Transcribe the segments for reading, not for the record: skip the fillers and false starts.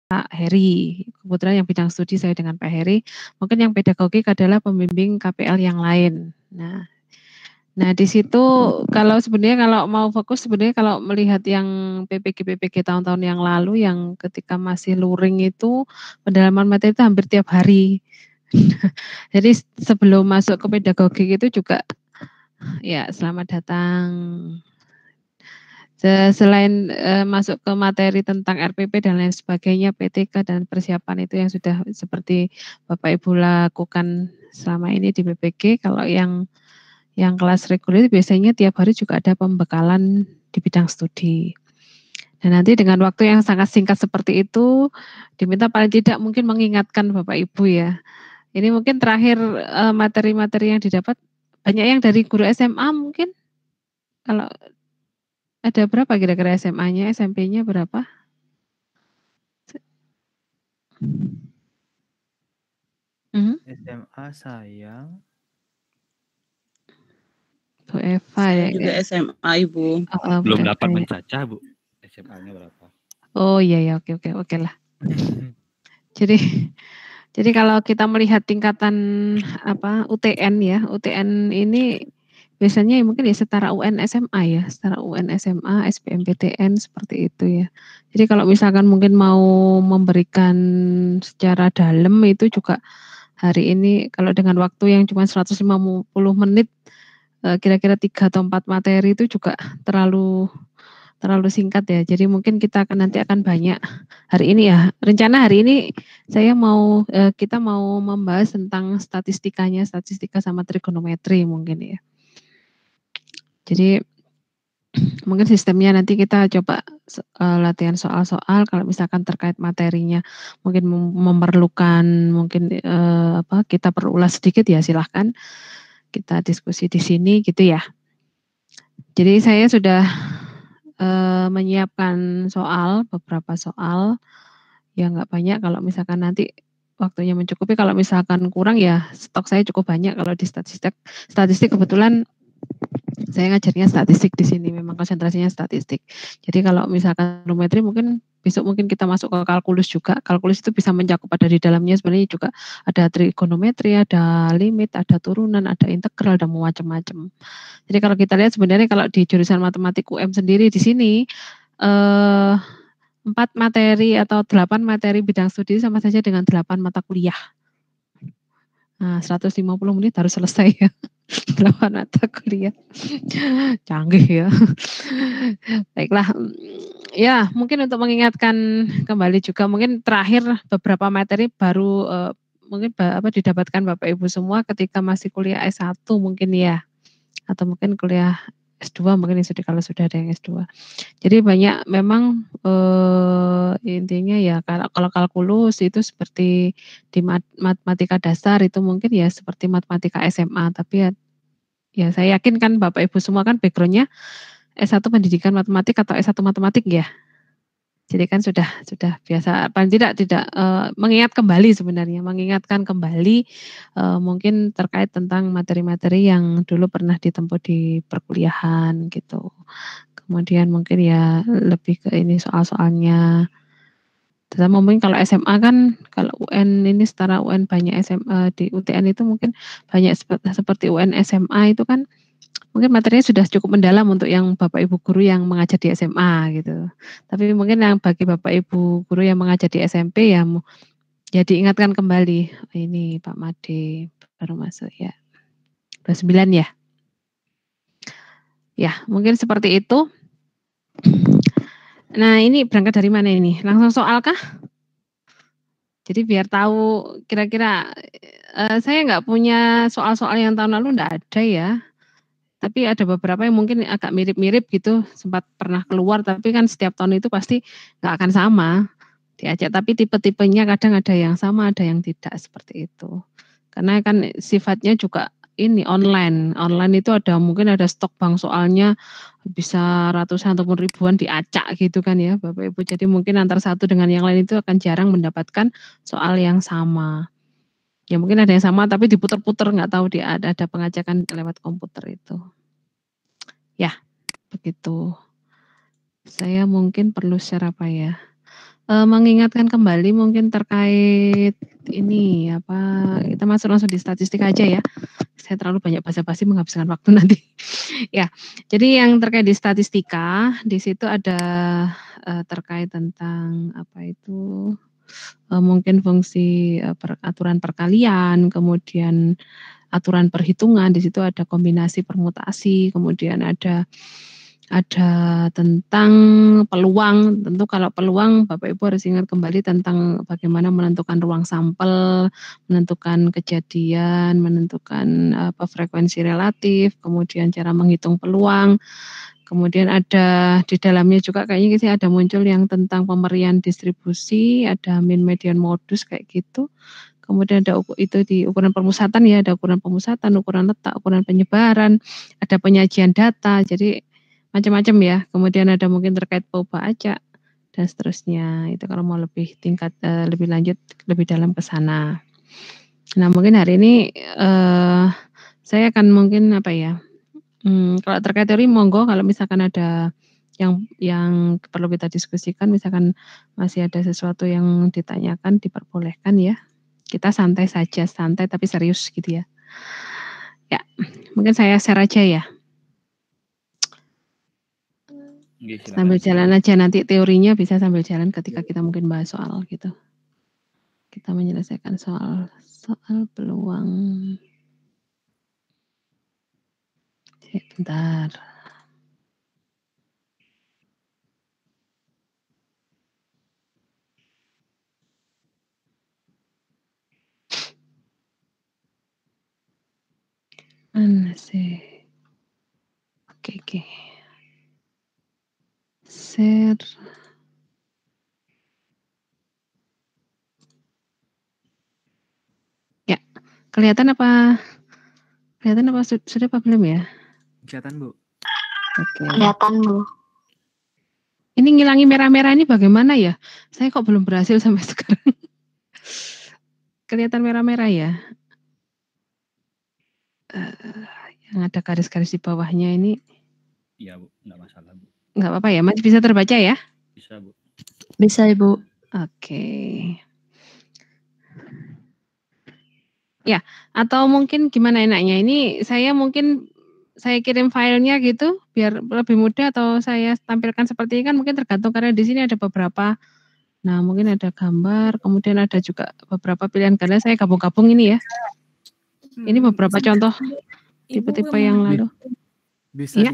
Pak Heri. Kebetulan yang bidang studi saya dengan Pak Heri. Mungkin yang pedagogik adalah pembimbing KPL yang lain. Nah di situ kalau mau fokus sebenarnya kalau melihat yang PPG tahun-tahun yang lalu yang ketika masih luring itu pendalaman materi itu hampir tiap hari. Jadi sebelum masuk ke pedagogik itu juga ya selamat datang. Selain masuk ke materi tentang RPP dan lain sebagainya, PTK dan persiapan itu yang sudah seperti Bapak Ibu lakukan selama ini di PPG, kalau yang kelas reguler biasanya tiap hari juga ada pembekalan di bidang studi. Dan nanti dengan waktu yang sangat singkat seperti itu, diminta paling tidak mungkin mengingatkan Bapak Ibu ya. Ini mungkin terakhir materi-materi yang didapat, banyak yang dari guru SMA mungkin, kalau ada berapa kira-kira SMA-nya, SMP-nya berapa? SMA saya. Bu Eva saya ya. juga SMA Ibu. Belum dapat mencacah Bu. SMA-nya berapa? Oh iya ya, oke lah. Jadi kalau kita melihat tingkatan UTN ya, UTN ini biasanya mungkin ya setara UN SMA ya, setara UN SMA, SBMPTN seperti itu ya. Jadi kalau misalkan mungkin mau memberikan secara dalam itu juga hari ini kalau dengan waktu yang cuma 150 menit kira-kira 3 atau 4 materi itu juga terlalu singkat ya. Jadi mungkin kita nanti akan banyak hari ini ya. Rencana hari ini saya mau kita mau membahas tentang statistika sama trigonometri mungkin ya. Jadi mungkin sistemnya nanti kita coba latihan soal-soal kalau misalkan terkait materinya mungkin memerlukan mungkin kita perlu ulas sedikit ya silahkan kita diskusi di sini gitu ya. Jadi saya sudah menyiapkan beberapa soal ya nggak banyak, kalau misalkan nanti waktunya mencukupi, kalau misalkan kurang ya stok saya cukup banyak. Kalau di statistik kebetulan saya ngajarnya statistik di sini, memang konsentrasinya statistik. Jadi kalau misalkan trigonometri mungkin besok mungkin kita masuk ke kalkulus juga. Kalkulus itu bisa mencakup ada di dalamnya sebenarnya juga ada trigonometri, ada limit, ada turunan, ada integral, dan macam-macam. Jadi kalau kita lihat sebenarnya kalau di jurusan matematik UM sendiri di sini 4 materi atau 8 materi bidang studi sama saja dengan 8 mata kuliah. Nah, 150 menit harus selesai ya. 8 mata kuliah. Canggih ya. Baiklah. Ya, mungkin untuk mengingatkan kembali juga mungkin terakhir beberapa materi baru mungkin didapatkan Bapak Ibu semua ketika masih kuliah S1 mungkin ya. Atau mungkin kuliah S2 mungkin kalau sudah ada yang S2. Jadi banyak memang intinya ya kalau kalkulus itu seperti di matematika dasar itu mungkin ya seperti matematika SMA, tapi ya saya yakin kan Bapak Ibu semua kan backgroundnya S1 pendidikan matematik atau S1 matematik ya. Jadi kan sudah biasa, paling tidak mengingatkan kembali mungkin terkait tentang materi-materi yang dulu pernah ditempuh di perkuliahan gitu. Kemudian mungkin ya lebih ke ini soal-soalnya. Terutama mungkin kalau SMA kan, kalau UN ini setara UN banyak SMA di UTN itu mungkin banyak seperti UN SMA itu kan mungkin materinya sudah cukup mendalam untuk yang Bapak Ibu guru yang mengajar di SMA gitu. Tapi mungkin yang bagi Bapak Ibu guru yang mengajar di SMP ya diingatkan kembali. Ini Pak Made baru masuk ya. 29 ya. Ya, mungkin seperti itu. Nah, ini berangkat dari mana ini? Langsung soal kah? Jadi biar tahu kira-kira saya nggak punya soal-soal yang tahun lalu nggak ada ya. Tapi ada beberapa yang mungkin agak mirip-mirip gitu, sempat pernah keluar, tapi kan setiap tahun itu pasti nggak akan sama diajak, tapi tipe-tipenya kadang ada yang sama, ada yang tidak, seperti itu. Karena kan sifatnya juga ini online itu mungkin ada stok bank soalnya bisa ratusan ataupun ribuan diacak gitu kan ya Bapak Ibu. Jadi mungkin antara satu dengan yang lain itu akan jarang mendapatkan soal yang sama. Ya mungkin ada yang sama tapi diputer-puter, nggak tahu ada pengajakan lewat komputer itu. Ya, begitu. Saya mungkin perlu share apa ya? mengingatkan kembali mungkin terkait ini kita masuk langsung di statistik aja ya. Saya terlalu banyak basa-basi menghabiskan waktu nanti. Ya, jadi yang terkait di statistika di situ ada terkait tentang mungkin fungsi aturan perkalian, kemudian aturan perhitungan, di situ ada kombinasi permutasi, kemudian ada tentang peluang. Tentu kalau peluang Bapak Ibu harus ingat kembali tentang bagaimana menentukan ruang sampel, menentukan kejadian, menentukan frekuensi relatif, kemudian cara menghitung peluang. Kemudian ada di dalamnya juga kayaknya sih ada muncul yang tentang pemberian distribusi, ada mean median modus kayak gitu. Kemudian ada itu di ukuran permusatan ya, ada ukuran pemusatan, ukuran letak, ukuran penyebaran, ada penyajian data. Jadi macam-macam ya. Kemudian ada mungkin terkait POBA acak dan seterusnya. Itu kalau mau lebih tingkat lebih lanjut, lebih dalam ke sana. Nah, mungkin hari ini saya akan mungkin kalau terkait teori monggo kalau misalkan ada yang perlu kita diskusikan, misalkan masih ada sesuatu yang ditanyakan diperbolehkan ya. Kita santai saja, santai tapi serius gitu ya. Ya, mungkin saya share aja ya. Sambil jalan aja nanti teorinya bisa sambil jalan ketika kita mungkin bahas soal gitu. Kita menyelesaikan soal peluang. Bentar. Mana sih? Oke. Share. Ya, kelihatan apa? Sudah apa belum ya? Kelihatan, Bu. Oke. Kelihatan, Bu. Ini ngilangi merah-merah ini bagaimana ya? Saya kok belum berhasil sampai sekarang. Kelihatan merah-merah ya? Yang ada garis-garis di bawahnya ini. Iya, Bu. Enggak masalah, Bu. Enggak apa-apa ya? Masih bisa terbaca ya? Bisa, Bu. Bisa, Ibu. Oke. Ya, atau mungkin gimana enaknya? Ini saya kirim filenya gitu biar lebih mudah atau saya tampilkan seperti ini kan mungkin tergantung karena di sini ada beberapa. Nah, mungkin ada gambar, kemudian ada juga beberapa pilihan gambar. Saya gabung-gabung ini ya. Ini beberapa contoh tipe-tipe yang lalu. Bisa ya.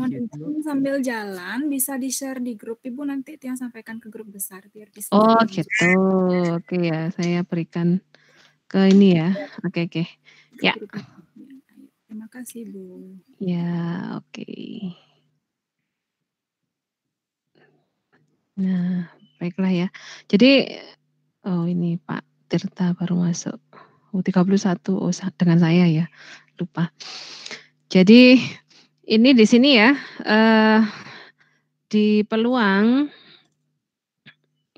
Sambil jalan bisa di-share di grup Ibu, nanti yang sampaikan ke grup besar biar bisa. Oh gitu. Oke ya, saya berikan ke ini ya. Oke. Ya. Terima kasih, Bu. Ya, oke. Nah, baiklah ya. Jadi ini Pak Tirta baru masuk. 31 dengan saya ya. Lupa. Jadi ini di sini ya di peluang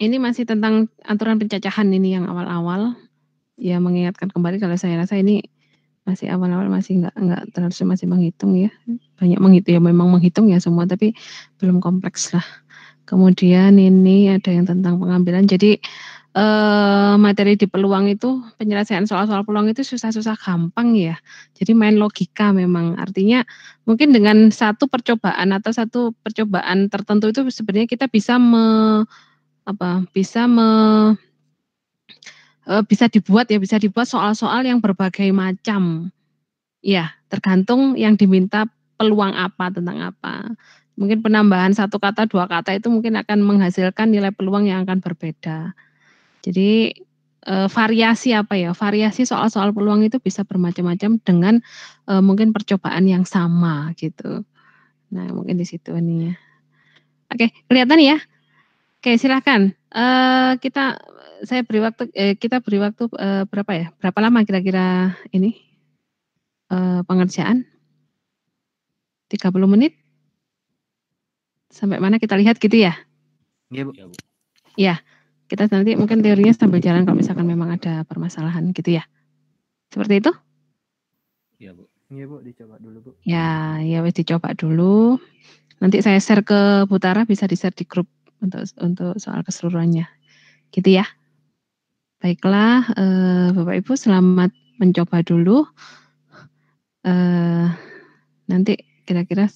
ini masih tentang aturan pencacahan ini yang awal-awal. Ya mengingatkan kembali kalau saya rasa ini masih awal-awal masih enggak terlalu masih menghitung ya. Banyak menghitung ya memang menghitung ya semua tapi belum kompleks lah. Kemudian ini ada yang tentang pengambilan. Jadi materi di peluang itu penyelesaian soal-soal peluang itu susah-susah gampang ya. Jadi main logika memang. Artinya mungkin dengan satu percobaan atau satu percobaan tertentu itu sebenarnya kita bisa bisa dibuat soal-soal yang berbagai macam. Ya, tergantung yang diminta peluang apa tentang apa. Mungkin penambahan satu kata, dua kata itu mungkin akan menghasilkan nilai peluang yang akan berbeda. Jadi variasi variasi soal-soal peluang itu bisa bermacam-macam dengan mungkin percobaan yang sama gitu. Nah mungkin di situ nih ya. Oke, kelihatan ya? Oke, silakan. Kita beri waktu berapa ya? Berapa lama kira-kira ini pengerjaan? 30 menit? Sampai mana kita lihat gitu ya? Iya, Bu. Ya, kita nanti mungkin teorinya sambil jalan kalau misalkan memang ada permasalahan gitu ya. Seperti itu? Iya, Bu. Iya, Bu, dicoba dulu, Bu. Ya wes dicoba dulu. Nanti saya share ke Butara, bisa di-share di grup untuk soal keseluruhannya. Gitu ya. Baiklah, Bapak Ibu selamat mencoba dulu. Nanti kira-kira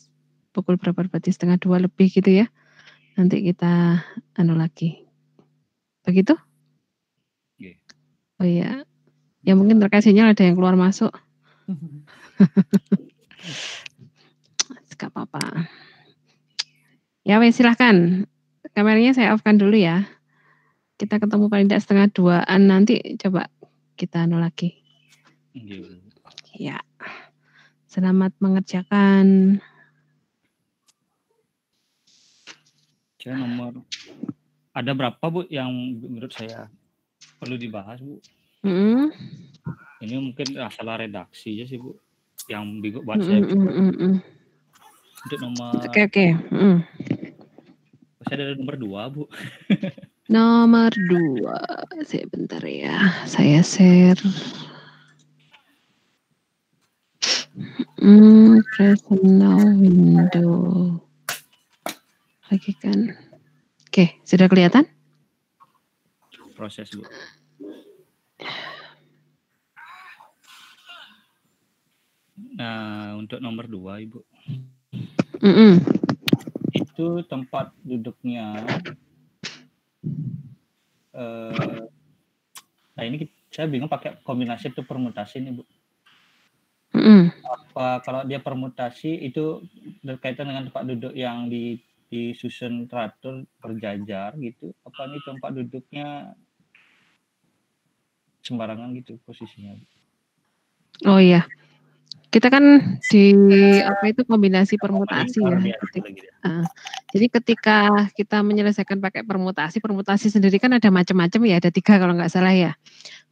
pukul berapa, berarti 1:30 lebih gitu ya. Nanti kita lagi. Begitu? Oke. Oh iya. Ya mungkin terkait sinyal ada yang keluar masuk. Gak apa-apa. Ya wes silahkan. Kameranya saya off-kan dulu ya. Kita ketemu paling tidak 1:30-an nanti coba kita lagi. Ya. Selamat mengerjakan. Saya nomor ada berapa Bu yang menurut saya perlu dibahas Bu? Ini mungkin masalah redaksi aja sih Bu, yang bingung buat saya. Untuk nomor. Oke. Saya ada nomor 2 Bu. Nomor 2, sebentar ya, saya share. Present now window. Lagi kan. Oke, sudah kelihatan? Proses Bu. Nah, untuk nomor 2 Ibu. Itu tempat duduknya. Nah ini saya bingung pakai kombinasi itu permutasi nih Bu. Apa kalau dia permutasi itu berkaitan dengan tempat duduk yang disusun teratur berjajar gitu? Apa ini tempat duduknya sembarangan gitu posisinya? Oh iya, kita kan di kombinasi permutasi ya. Jadi ketika kita menyelesaikan pakai permutasi sendiri kan ada macam-macam ya, ada 3 kalau nggak salah ya.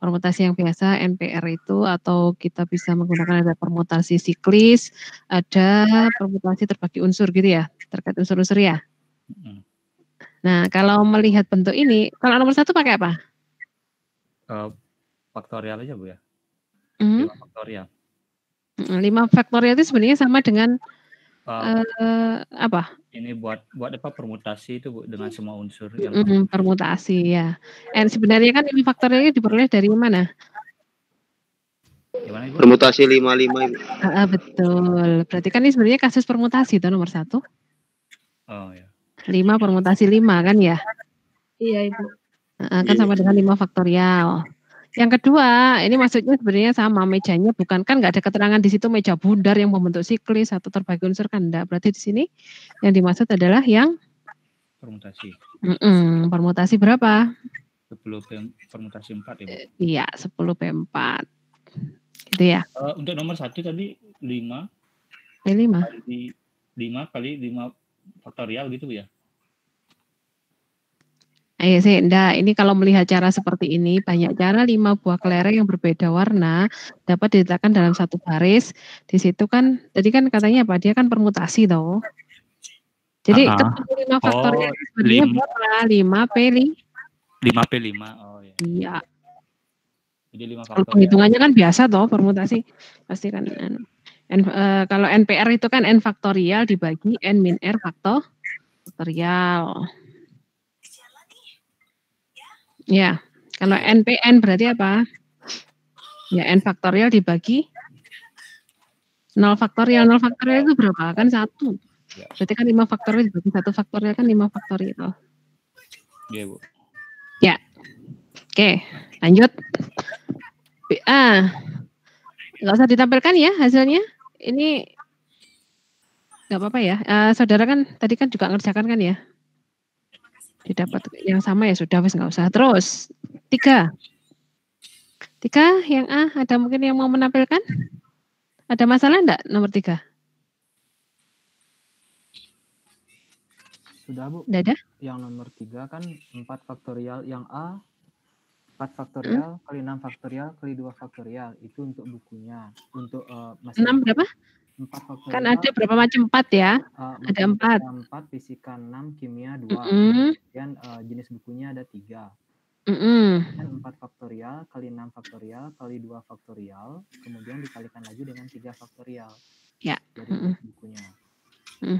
Permutasi yang biasa NPR itu, atau kita bisa menggunakan ada permutasi siklis, ada permutasi terbagi unsur gitu ya, terkait unsur-unsur ya. Nah kalau melihat bentuk ini, kalau nomor 1 pakai apa? Faktorial aja Bu ya. 5 faktorial. 5 faktorial itu sebenarnya sama dengan apa? Ini buat apa permutasi itu Bu dengan semua unsur yang permutasi ya. Sebenarnya kan 5 faktorial ini diperoleh dari mana? Gimana, Ibu? Permutasi 5 Ibu. Betul. Berarti kan ini sebenarnya kasus permutasi itu nomor 1. Oh ya. 5 permutasi 5 kan ya? Iya Ibu. Kan sama dengan 5 faktorial. Yang kedua, ini maksudnya sebenarnya sama, mejanya bukan, kan nggak ada keterangan di situ meja bundar yang membentuk siklis atau terbagi unsur kan enggak. Berarti di sini yang dimaksud adalah yang permutasi. Permutasi berapa? 10 permutasi 4 ya Bu? Iya, 10P4. Gitu ya. Untuk nomor 1 tadi 5. 5 kali 5 faktorial gitu Bu ya? Iya sih, enggak. Ini kalau melihat cara seperti ini, banyak cara 5 buah kelereng yang berbeda warna dapat diletakkan dalam satu baris. Di situ kan, tadi kan katanya apa? Dia kan permutasi toh. Jadi ketemu 5 faktorial sebenarnya berapa? 5P5. Oh ya. Iya. Jadi 5 Kalau faktorial. penghitungannya kan biasa toh, permutasi pasti kan kalau NPR itu kan N faktorial dibagi N min R faktorial. Ya, kalau NPN berarti apa? Ya, N faktorial dibagi 0 faktorial. 0 faktorial itu berapa? Kan 1. Berarti kan 5 faktorial dibagi 1 faktorial kan 5 faktorial. Iya, Bu. Ya. Oke, lanjut. Nggak usah ditampilkan ya hasilnya. Ini nggak apa-apa ya. Saudara kan tadi kan juga ngerjakan kan ya? Didapat yang sama ya sudah, wes nggak usah. Terus 3 yang A, ada mungkin yang mau menampilkan? Ada masalah enggak nomor 3? Sudah Bu. Enggak ada? Yang nomor 3 kan 4 faktorial, yang A 4 faktorial kali 6 faktorial kali 2 faktorial, itu untuk bukunya. Untuk 6 berapa? 4 faktorial. Kan ada berapa macam 4 ya? Ada 4. 4, fisika 6, kimia 2. Kemudian jenis bukunya ada 3. Dan 4 faktorial kali 6 faktorial kali 2 faktorial, kemudian dikalikan lagi dengan 3 faktorial. Ya. Dari jenis bukunya.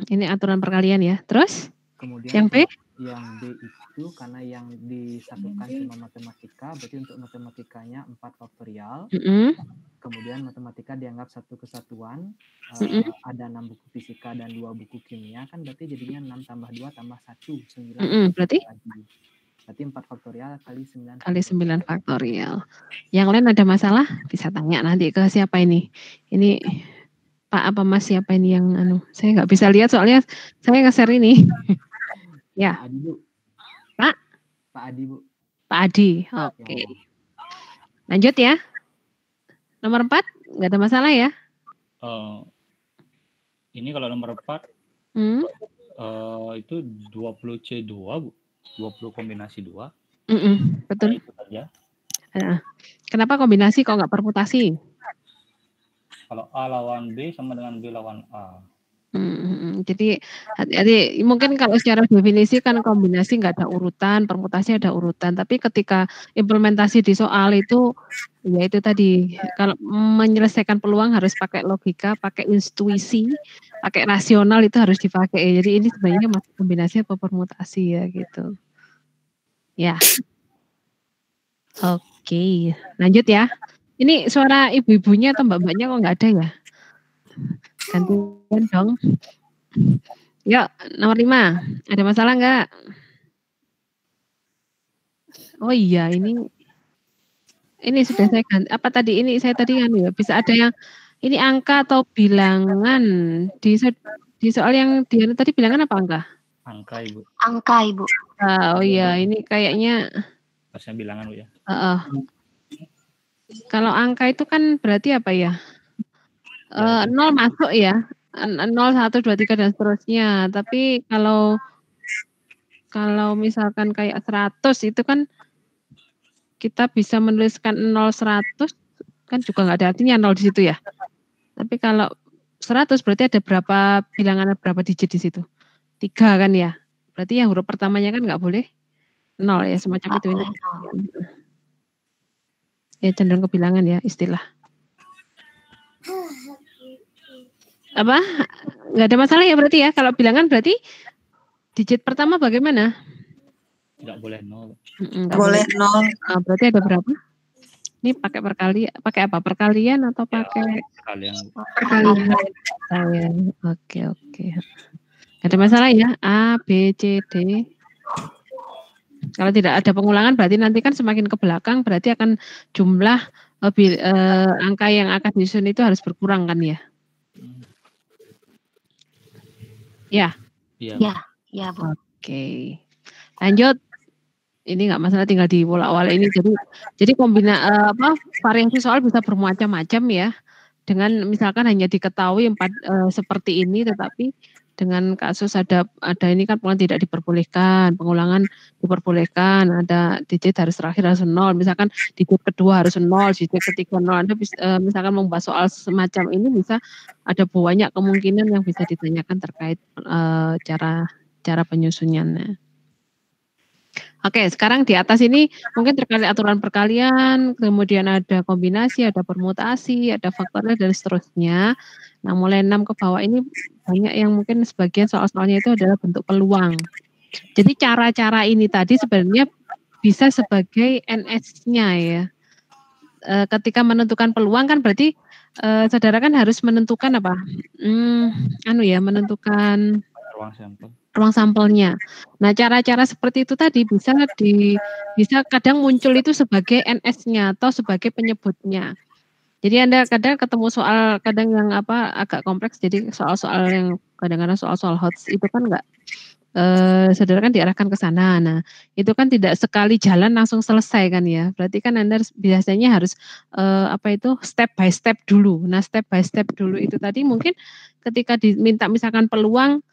Ini aturan perkalian ya. Terus? Kemudian yang B? yang B itu karena yang disatukan cuma matematika, berarti untuk matematikanya 4 faktorial. Kemudian matematika dianggap satu kesatuan, ada 6 buku fisika dan 2 buku kimia, kan berarti jadinya 6 tambah 2 tambah 1, 9. Berarti? Berarti 4 faktorial kali 9 kali 9 faktorial. Yang lain ada masalah? Bisa tanya nanti ke siapa ini. Ini Pak apa Mas siapa ini yang saya nggak bisa lihat soalnya saya nge-share ini. Ya. Pak Adi, Bu. Pak? Pak Adi, Bu. Pak Adi, oke. Lanjut ya. Nomor 4, nggak ada masalah ya? Ini kalau nomor 4, itu 20C2, Bu. 20 kombinasi 2. Betul. Nah, itu saja. Kenapa kombinasi kok nggak permutasi? Kalau A lawan B sama dengan B lawan A. Jadi mungkin kalau secara definisi kan kombinasi nggak ada urutan, permutasi ada urutan. Tapi ketika implementasi di soal itu, ya itu tadi, kalau menyelesaikan peluang harus pakai logika, pakai intuisi, pakai rasional itu harus dipakai. Jadi ini sebenarnya masih kombinasi atau permutasi ya gitu. Ya. Oke, lanjut ya. Ini suara ibu-ibunya atau mbak-mbaknya kok nggak ada ya? Gantian dong. Yuk, nomor 5. Ada masalah nggak? Oh iya, ini sudah saya ganti. Apa tadi ini saya tadi kan ya bisa ada yang ini angka atau bilangan di soal yang dia tadi bilangan apa angka? Angka, Ibu. Angka, Ibu. Oh iya, ini kayaknya Pasnya bilangan, Bu ya. Kalau angka itu kan berarti apa ya? 0 masuk ya. 0, 1, 2, 3 dan seterusnya. Tapi kalau misalkan kayak 100 itu kan kita bisa menuliskan 0, 100 kan juga nggak ada artinya 0 di situ ya. Tapi kalau 100 berarti ada berapa bilangan, berapa digit di situ? 3 kan ya. Berarti yang huruf pertamanya kan nggak boleh 0 ya, semacam itu ini. Ya cenderung ke bilangan ya istilah. Apa? Nggak ada masalah ya berarti ya. Kalau bilangan berarti digit pertama bagaimana? Nggak boleh 0. Boleh 0. Berarti ada berapa? Ini pakai pakai apa? Perkalian atau pakai perkalian? Oke. Ada masalah ya? A, B, C, D. Kalau tidak ada pengulangan berarti nanti kan semakin ke belakang berarti akan jumlah angka yang akan disusun itu harus berkurang kan ya? Ya. Ya, Bu. Oke. Lanjut. Ini nggak masalah tinggal di bola-bola ini. Jadi variasi soal bisa bermacam-macam ya. Dengan misalkan hanya diketahui 4 seperti ini, tetapi dengan kasus ada ini kan pengulangan tidak diperbolehkan, pengulangan diperbolehkan, ada digit harus terakhir harus 0, misalkan digit kedua harus 0, digit ketiga 0. Anda bisa, misalkan membahas soal semacam ini bisa ada banyak kemungkinan yang bisa ditanyakan terkait cara penyusunannya. Oke, sekarang di atas ini mungkin terkait aturan perkalian, kemudian ada kombinasi, ada permutasi, ada faktorial dan seterusnya. Nah, mulai 6 ke bawah ini banyak yang mungkin sebagian soal-soalnya itu adalah bentuk peluang. Jadi cara-cara ini tadi sebenarnya bisa sebagai NS-nya ya. Ketika menentukan peluang kan berarti saudara kan harus menentukan apa? Menentukan ruang sampelnya. Nah, cara-cara seperti itu tadi bisa kadang muncul itu sebagai NS-nya atau sebagai penyebutnya. Jadi Anda kadang ketemu soal yang agak kompleks, jadi soal-soal yang kadang-kadang soal-soal HOTS itu kan enggak saudara kan diarahkan ke sana. Nah, itu kan tidak sekali jalan langsung selesai kan ya. Berarti kan Anda biasanya harus step by step dulu. Nah, step by step dulu itu tadi mungkin ketika diminta misalkan peluang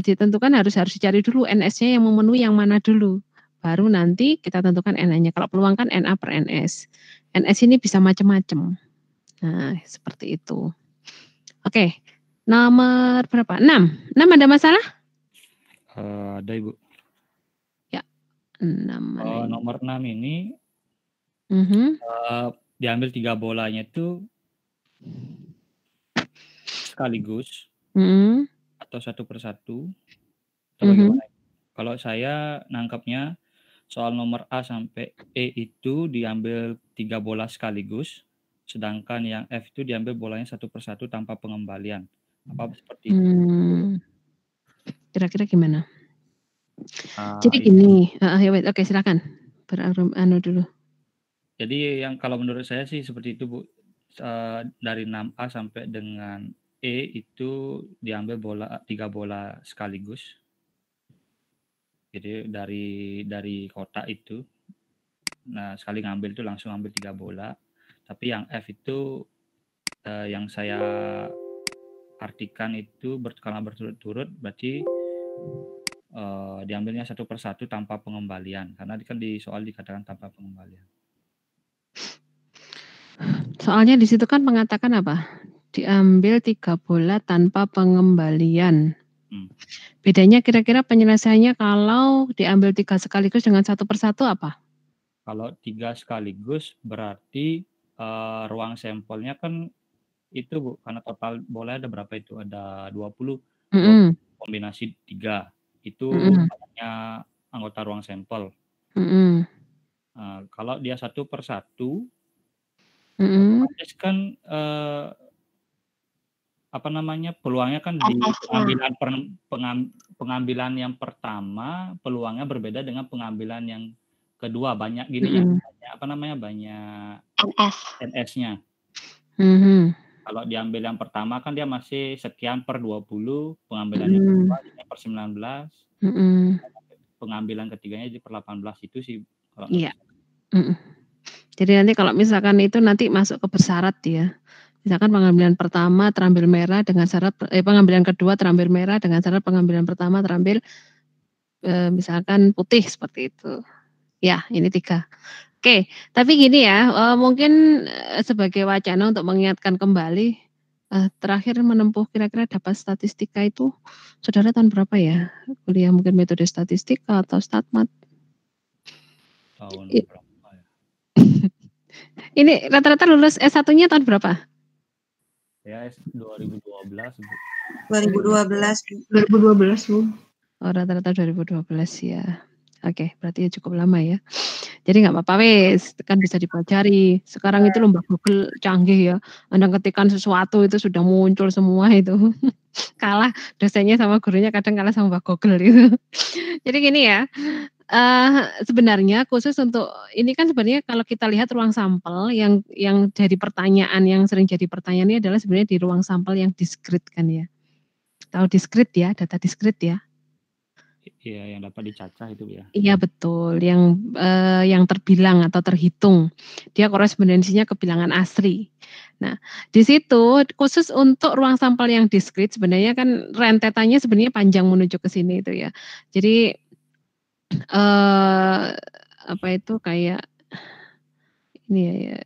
ditentukan harus dicari dulu NS-nya yang memenuhi yang mana dulu. Baru nanti kita tentukan NA-nya. Kalau peluang kan NA per NS. NS ini bisa macam-macam. Nah, seperti itu. Oke. Nomor berapa? 6. 6 ada masalah? Ada, Ibu. Ya. 6. Nomor 6 ini diambil 3 bolanya itu sekaligus. Atau satu persatu atau bagaimana? Kalau saya nangkapnya soal nomor A sampai E itu diambil 3 bola sekaligus, sedangkan yang F itu diambil bolanya satu persatu tanpa pengembalian. Apa seperti itu? Kira-kira gimana? Jadi gini, oke silakan. Anu dulu. Jadi yang kalau menurut saya sih seperti itu Bu. Dari 6A sampai dengan E itu diambil 3 bola sekaligus. Jadi dari kotak itu, nah sekali ngambil itu langsung ambil 3 bola. Tapi yang F itu yang saya artikan itu karena berturut-turut berarti diambilnya satu persatu tanpa pengembalian. Karena kan di soal dikatakan tanpa pengembalian. Soalnya di situ kan mengatakan apa? Diambil 3 bola tanpa pengembalian. Bedanya kira-kira penyelesaiannya kalau diambil 3 sekaligus dengan satu persatu apa? Kalau 3 sekaligus berarti ruang sampelnya kan itu Bu, karena total bola ada berapa itu? Ada 20. Kombinasi 3. Itu banyaknya anggota ruang sampel. Kalau dia satu persatu, otomatis kan peluangnya kan di pengambilan yang pertama peluangnya berbeda dengan pengambilan yang kedua, banyak gini ya, banyak NS-nya. Kalau diambil yang pertama kan dia masih sekian per 20, pengambilan yang kedua per 19, pengambilan ketiganya per 18 itu sih. Iya. Jadi nanti kalau misalkan itu nanti masuk ke bersyarat ya. Misalkan pengambilan pertama terambil merah dengan syarat pengambilan kedua terambil merah dengan syarat pengambilan pertama terambil misalkan putih seperti itu. Ya, ini 3. Oke, tapi gini ya, mungkin sebagai wacana untuk mengingatkan kembali, terakhir menempuh kira-kira dapat statistika itu, saudara tahun berapa ya? Kuliah mungkin metode statistika atau statmat? Tahun berapa ya? Ini rata-rata lulus S1-nya tahun berapa? Ya, 2012. 2012, Bu. Oh, rata-rata 2012 ya. Oke, berarti ya cukup lama ya. Jadi nggak apa-apa wes, kan bisa dipelajari. Sekarang itu lomba Google canggih ya. Anda ketikkan sesuatu itu sudah muncul semua itu. Kalah dosennya sama gurunya kadang kalah sama Google itu. Jadi gini ya, sebenarnya khusus untuk ini kan sebenarnya kalau kita lihat ruang sampel yang jadi pertanyaan, yang sering jadi pertanyaan ini adalah sebenarnya di ruang sampel yang diskrit kan ya. Tahu diskrit ya, data diskrit ya? Iya, yang dapat dicacah itu ya. Iya betul, yang terbilang atau terhitung. Dia korespondensinya ke bilangan asli. Nah, di situ khusus untuk ruang sampel yang diskrit sebenarnya kan rentetannya sebenarnya panjang menuju ke sini itu ya. Jadi apa itu kayak ini ya.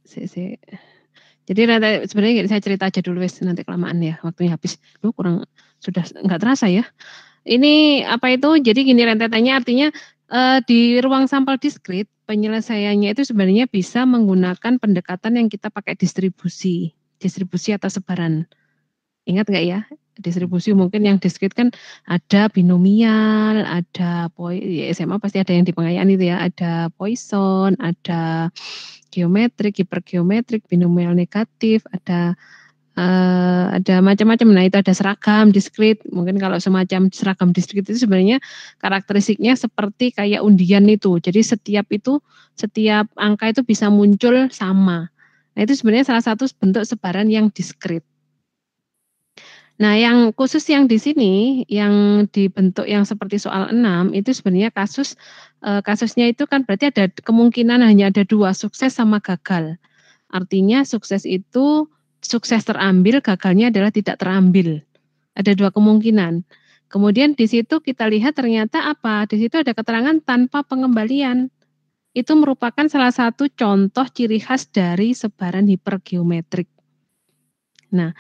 Jadi sebenarnya saya cerita aja dulu wes, nanti kelamaan ya, waktunya habis. Kurang sudah nggak terasa ya. Ini apa itu? Jadi gini rentetannya artinya di ruang sampel diskrit penyelesaiannya itu sebenarnya bisa menggunakan pendekatan yang kita pakai distribusi atau sebaran. Ingat nggak ya? Distribusi mungkin yang diskrit kan ada binomial, ada ya SMA pasti ada yang di pengayaan itu ya, ada Poisson, ada geometrik, hipergeometrik, binomial negatif, ada macam-macam. Nah itu ada seragam diskrit. Mungkin kalau semacam seragam diskrit itu sebenarnya karakteristiknya seperti kayak undian itu. Jadi setiap angka itu bisa muncul sama. Nah itu sebenarnya salah satu bentuk sebaran yang diskrit. Nah yang khusus yang di sini yang dibentuk yang seperti soal 6 itu sebenarnya kasusnya itu kan berarti ada kemungkinan hanya ada 2, sukses sama gagal. Artinya sukses itu sukses terambil, gagalnya adalah tidak terambil. Ada 2 kemungkinan. Kemudian di situ kita lihat ternyata apa? Di situ ada keterangan tanpa pengembalian. Itu merupakan salah satu contoh ciri khas dari sebaran hipergeometrik. Nah,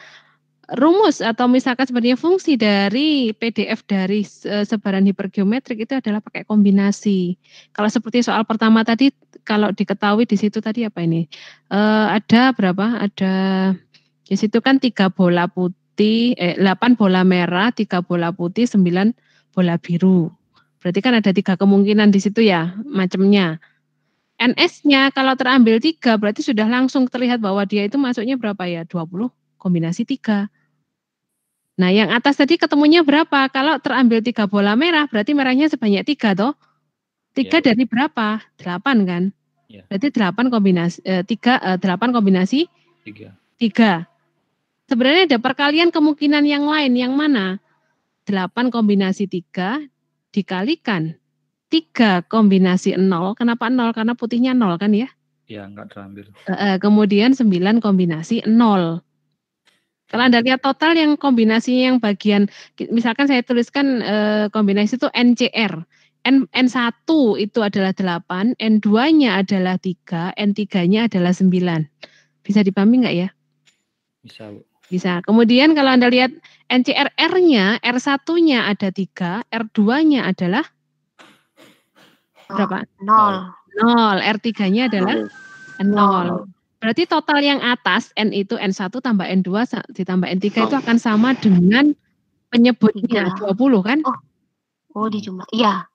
rumus atau misalkan sebenarnya fungsi dari PDF dari sebaran hipergeometrik itu adalah pakai kombinasi. Kalau seperti soal pertama tadi, kalau diketahui di situ tadi apa ini? Ada berapa? Ada di situ kan 3 bola putih, 8 bola merah, 3 bola putih, 9 bola biru. Berarti kan ada 3 kemungkinan di situ ya, macamnya. NS-nya kalau terambil 3 berarti sudah langsung terlihat bahwa dia itu masuknya berapa ya? 20 kombinasi 3. Nah, yang atas tadi ketemunya berapa? Kalau terambil 3 bola merah, berarti merahnya sebanyak 3 toh. 3 dari berapa? 8 kan? Ya. Berarti 8 kombinasi 8 kombinasi 3. Sebenarnya ada perkalian kemungkinan yang lain, yang mana? 8 kombinasi 3 dikalikan 3 kombinasi 0. Kenapa 0? Karena putihnya 0 kan ya? Ya, enggak terambil. Kemudian 9 kombinasi 0. Kalau Anda lihat total yang kombinasi yang bagian, misalkan saya tuliskan kombinasi itu NCR. N1 itu adalah 8, N2-nya adalah 3, N3-nya adalah 9. Bisa dipahami enggak ya? Bisa, Bu. Bisa. Kemudian kalau Anda lihat NCR-nya, R1-nya ada 3, R2-nya adalah berapa? 0. R3-nya adalah 0. Berarti total yang atas N itu N1 tambah N2 ditambah N3 itu akan sama dengan penyebutnya 20 kan? Oh, dijumlah. Iya.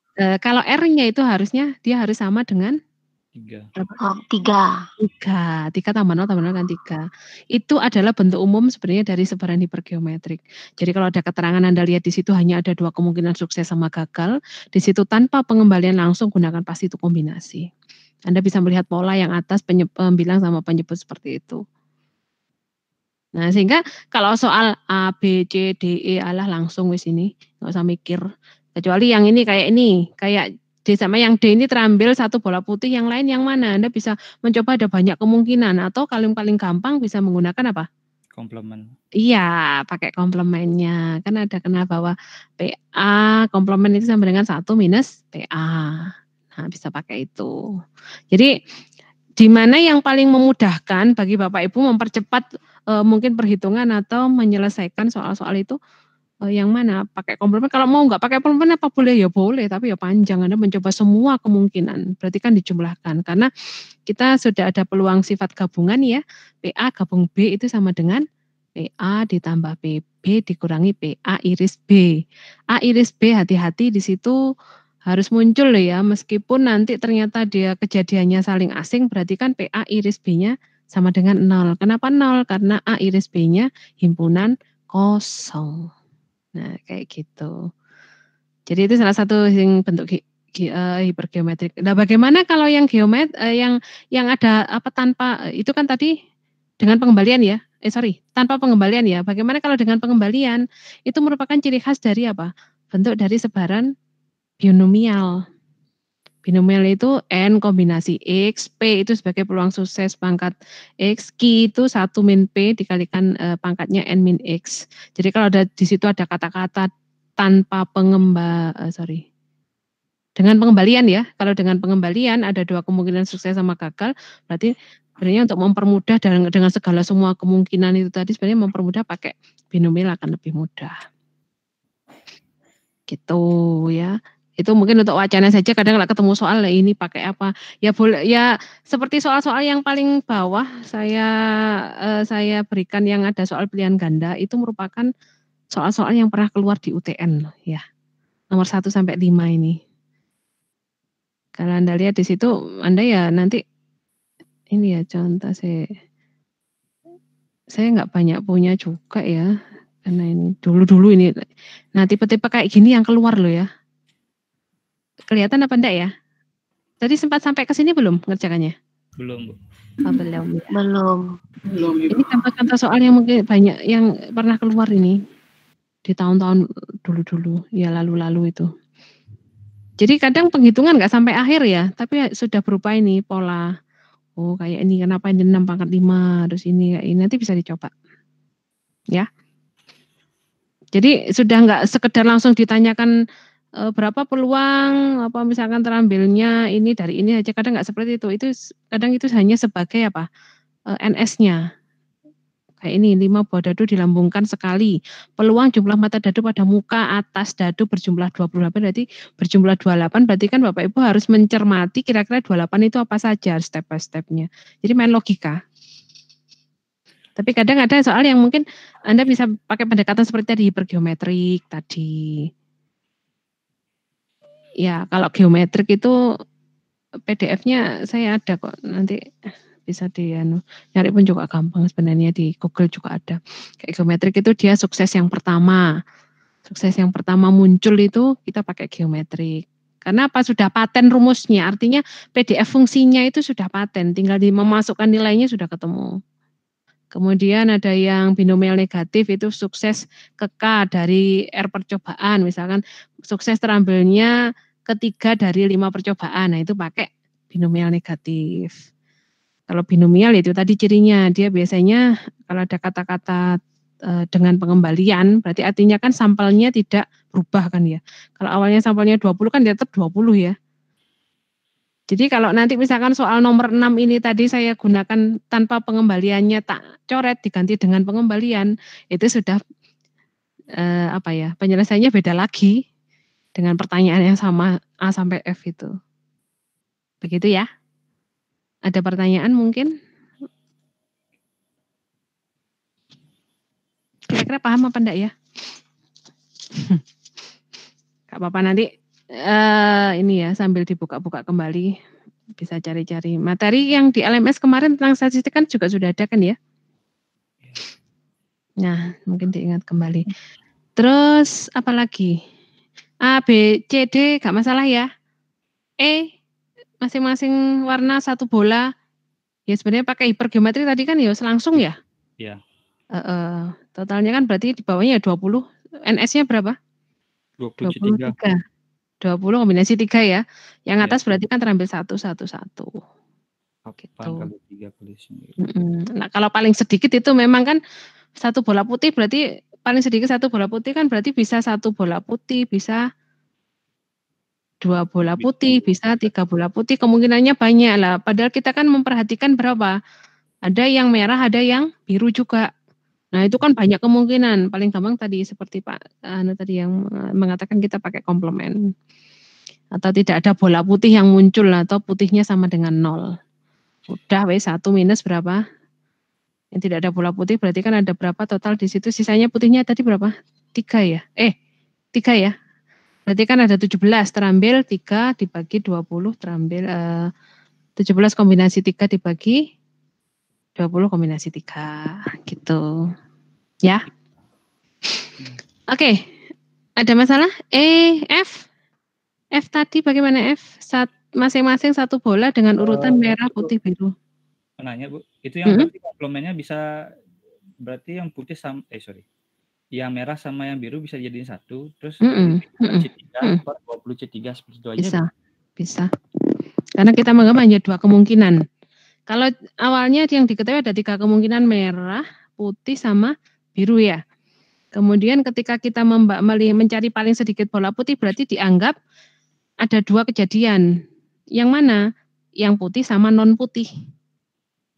Kalau R-nya itu harusnya dia harus sama dengan 3. 3. 3 tambah 0 kan 3. Itu adalah bentuk umum sebenarnya dari sebaran hipergeometrik. Jadi kalau ada keterangan Anda lihat di situ hanya ada 2 kemungkinan sukses sama gagal, di situ tanpa pengembalian langsung gunakan pasti itu kombinasi. Anda bisa melihat pola yang atas pembilang sama penyebut seperti itu. Nah, sehingga kalau soal A, B, C, D, E, alah langsung wis ini, nggak usah mikir. Kecuali yang ini, kayak D sama yang D ini terambil 1 bola putih, yang lain yang mana? Anda bisa mencoba ada banyak kemungkinan, atau paling gampang bisa menggunakan apa? Komplement. Iya, pakai komplemennya. Kan ada kena bahwa PA komplement itu sama dengan 1 minus PA. Nah, bisa pakai itu. Jadi di mana yang paling memudahkan bagi Bapak Ibu mempercepat mungkin perhitungan atau menyelesaikan soal-soal itu yang mana? Pakai komplement. Kalau mau nggak pakai komplement apa boleh? Ya boleh, tapi ya panjang. Anda mencoba semua kemungkinan. Berarti kan dijumlahkan. Karena kita sudah ada peluang sifat gabungan ya. PA gabung B itu sama dengan PA ditambah PB dikurangi PA iris B. A iris B hati-hati di situ harus muncul loh ya, meskipun nanti ternyata dia kejadiannya saling asing, berarti kan PA iris B-nya sama dengan 0. Kenapa 0? Karena A iris B-nya himpunan kosong. Nah, kayak gitu. Jadi itu salah satu bentuk hipergeometrik. Nah, bagaimana kalau yang yang ada apa tanpa itu kan tadi dengan pengembalian ya? Tanpa pengembalian ya. Bagaimana kalau dengan pengembalian? Itu merupakan ciri khas dari apa? Bentuk dari sebaran binomial. Binomial itu N kombinasi X, P itu sebagai peluang sukses pangkat X, Q itu 1 min P dikalikan pangkatnya N min X. Jadi kalau di situ ada kata-kata tanpa dengan pengembalian ya. Kalau dengan pengembalian ada 2 kemungkinan sukses sama gagal, berarti sebenarnya untuk mempermudah dengan segala semua kemungkinan itu tadi sebenarnya mempermudah pakai binomial akan lebih mudah. Gitu ya. Itu mungkin untuk wacana saja, kadang kalau ketemu soal ini pakai apa. Ya boleh ya seperti soal-soal yang paling bawah saya berikan yang ada soal pilihan ganda itu merupakan soal-soal yang pernah keluar di UTN ya. Nomor 1 sampai 5 ini. Kalau Anda lihat di situ Anda ya nanti ini ya contoh saya nggak banyak punya juga ya. Karena ini dulu ini. Nah, tipe-tipe kayak gini yang keluar loh ya. Kelihatan apa enggak ya? Tadi sempat sampai ke sini belum ngerjakannya? Belum, Bu. Oh, belum. Belum. Ini contoh-contoh soal yang mungkin banyak yang pernah keluar ini di tahun-tahun dulu-dulu, ya lalu-lalu itu. Jadi kadang penghitungan nggak sampai akhir ya, tapi sudah berupa ini pola. Oh, kayak ini kenapa ini 6 pangkat 5, terus ini kayak ini nanti bisa dicoba. Ya. Jadi sudah nggak sekedar langsung ditanyakan berapa peluang apa misalkan terambilnya ini dari ini aja, kadang nggak seperti itu. Itu kadang itu hanya sebagai apa? NS-nya. Kayak ini 5 buah dadu dilambungkan sekali. Peluang jumlah mata dadu pada muka atas dadu berjumlah 28 berarti berjumlah 28 berarti kan Bapak Ibu harus mencermati kira-kira 28 itu apa saja step by step-nya. Jadi main logika. Tapi kadang ada soal yang mungkin Anda bisa pakai pendekatan seperti tadi hipergeometrik tadi. Ya, kalau geometrik itu PDF-nya saya ada kok, nanti bisa nyari pun juga gampang sebenarnya, di Google juga ada. Kayak geometrik itu dia sukses yang pertama. Sukses yang pertama muncul itu kita pakai geometrik. Karena apa? Sudah paten rumusnya, artinya PDF fungsinya itu sudah paten, tinggal memasukkan nilainya sudah ketemu. Kemudian ada yang binomial negatif, itu sukses ke K dari R percobaan, misalkan sukses terambilnya ketiga dari 5 percobaan, nah itu pakai binomial negatif. Kalau binomial itu tadi cirinya, dia biasanya kalau ada kata-kata dengan pengembalian, berarti artinya kan sampelnya tidak berubah kan ya. Kalau awalnya sampelnya 20 kan dia tetap 20 ya. Jadi kalau nanti misalkan soal nomor 6 ini tadi saya gunakan tanpa pengembaliannya, tak coret diganti dengan pengembalian, itu sudah penyelesaiannya beda lagi dengan pertanyaan yang sama A sampai F itu. Begitu ya. Ada pertanyaan mungkin? Kira-kira paham apa enggak ya? Gak apa-apa, nanti ini ya sambil dibuka-buka kembali bisa cari-cari materi yang di LMS kemarin tentang statistik kan juga sudah ada kan ya. Nah mungkin diingat kembali. Terus apa lagi? A, B, C, D gak masalah ya. E masing-masing warna satu bola. Ya sebenarnya pakai hipergeometri tadi kan ya langsung ya. Iya. Totalnya kan berarti di bawahnya 20. NS-nya berapa? 23. 20 kombinasi 3 ya. Yang atas berarti kan terambil 1, 1, 1. Gitu. Nah kalau paling sedikit itu memang kan satu bola putih, berarti paling sedikit satu bola putih kan berarti bisa 1 bola putih, bisa 2 bola putih, bisa 3 bola putih, kemungkinannya banyak lah. Padahal kita kan memperhatikan berapa. Ada yang merah, ada yang biru juga. Nah itu kan banyak kemungkinan. Paling gampang tadi seperti Pak tadi yang mengatakan kita pakai komplement. Atau tidak ada bola putih yang muncul atau putihnya sama dengan 0. Udah wes 1 minus berapa? Yang tidak ada bola putih berarti kan ada berapa total di situ? Sisanya putihnya tadi berapa? 3 ya? 3 ya? Berarti kan ada 17 terambil 3 dibagi 20 terambil 17 kombinasi 3 dibagi 20 kombinasi 3 gitu. Ya. Oke. Ada masalah? F. F tadi bagaimana F? Masing-masing satu bola dengan urutan merah, putih, biru. Nanya Bu, itu yang berarti komplemennya bisa berarti yang putih sama yang merah sama yang biru bisa jadiin satu, terus C3 per 20 C3 seperti itu aja. Bisa. Karena kita menganggap hanya 2 kemungkinan. Kalau awalnya yang diketahui ada 3 kemungkinan, merah, putih, sama biru ya. Kemudian ketika kita mencari paling sedikit bola putih berarti dianggap ada 2 kejadian. Yang mana? Yang putih sama non putih.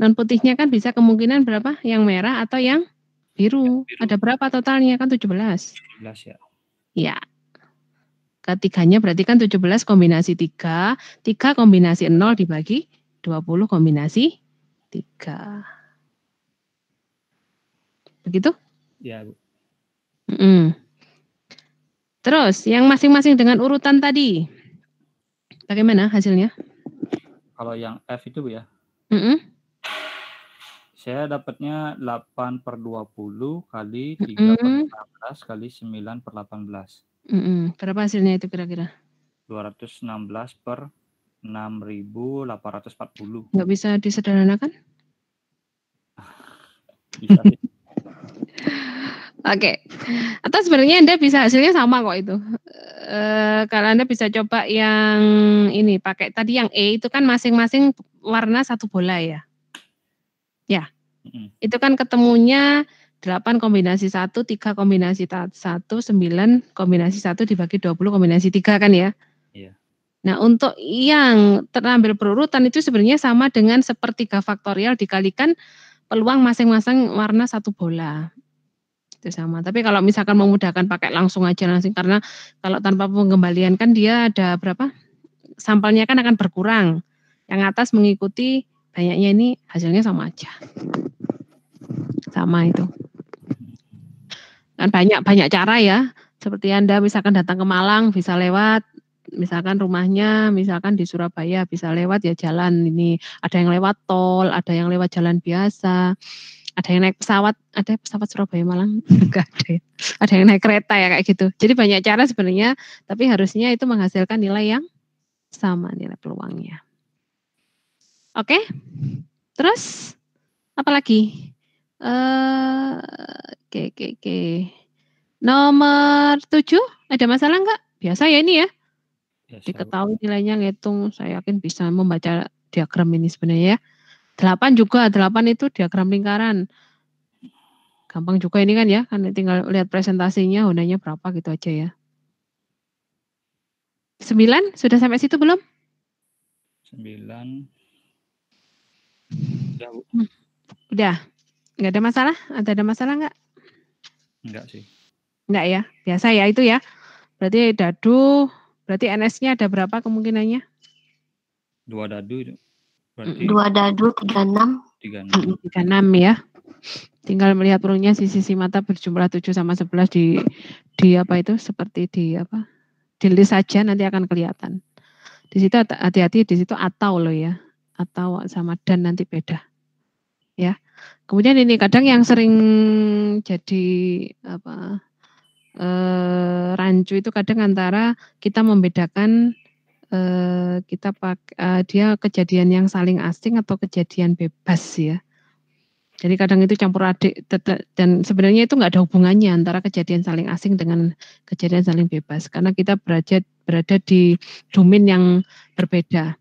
Non putihnya kan bisa kemungkinan berapa? Yang merah atau yang biru. Ada berapa totalnya? Kan 17. 17 ya. Ya. Ketiganya berarti kan 17 kombinasi 3. 3 kombinasi 0 dibagi 20 kombinasi 3. Begitu? Ya Bu. Terus yang masing-masing dengan urutan tadi. Bagaimana hasilnya? Kalau yang F itu Bu ya. Saya dapatnya 8 per 20 kali 3 per 16 kali 9 per 18. Berapa hasilnya itu kira-kira? 216 per 6.840. Nggak bisa disederhanakan? Bisa sih. Oke. Atau sebenarnya Anda bisa hasilnya sama kok itu. Kalau Anda bisa coba yang ini, pakai tadi yang E itu kan masing-masing warna satu bola ya. Ya. Itu kan ketemunya 8 kombinasi 1, 3 kombinasi 1, 9 kombinasi 1 dibagi 20 kombinasi 3 kan ya. Iya. Nah untuk yang terambil berurutan itu sebenarnya sama dengan sepertiga faktorial dikalikan peluang masing-masing warna satu bola. Itu sama. Tapi kalau misalkan memudahkan pakai langsung aja karena kalau tanpa pengembalian kan dia ada berapa? Sampelnya kan akan berkurang. Yang atas mengikuti banyaknya ini hasilnya sama aja. Sama itu. Kan banyak cara ya. Seperti Anda misalkan datang ke Malang bisa lewat misalkan rumahnya misalkan di Surabaya bisa lewat ya jalan ini, ada yang lewat tol, ada yang lewat jalan biasa, ada yang naik pesawat, ada pesawat Surabaya Malang enggak ada ya. Ada yang naik kereta ya kayak gitu. Jadi banyak cara sebenarnya, tapi harusnya itu menghasilkan nilai yang sama nilai peluangnya. Oke. Terus apa lagi? Oke. Nomor 7 ada masalah enggak? Biasa ya ini ya. Biasa, Bu. Diketahui nilainya ngitung, saya yakin bisa membaca diagram ini sebenarnya ya. 8 juga, 8 itu diagram lingkaran. Gampang juga ini kan ya, kan tinggal lihat presentasinya hundanya berapa gitu aja ya. 9 sudah sampai situ belum? 9. Udah, Bu. Udah. Enggak ada masalah? Ada masalah enggak? Enggak sih. Enggak ya, biasa ya itu ya. Berarti dadu, berarti NS-nya ada berapa kemungkinannya? 2 dadu itu. Berarti 2 dadu 36. 36. 36 ya. Tinggal melihat peluangnya sisi mata berjumlah 7 sama 11 di apa itu seperti di apa? Di list saja nanti akan kelihatan. Di situ hati-hati di situ atau loh ya. Atau sama dan nanti beda. Ya. Kemudian ini kadang yang sering jadi apa? Rancu itu kadang antara kita membedakan dia kejadian yang saling asing atau kejadian bebas ya. Jadi kadang itu campur adik dan sebenarnya itu enggak ada hubungannya antara kejadian saling asing dengan kejadian saling bebas karena kita berada di domain yang berbeda.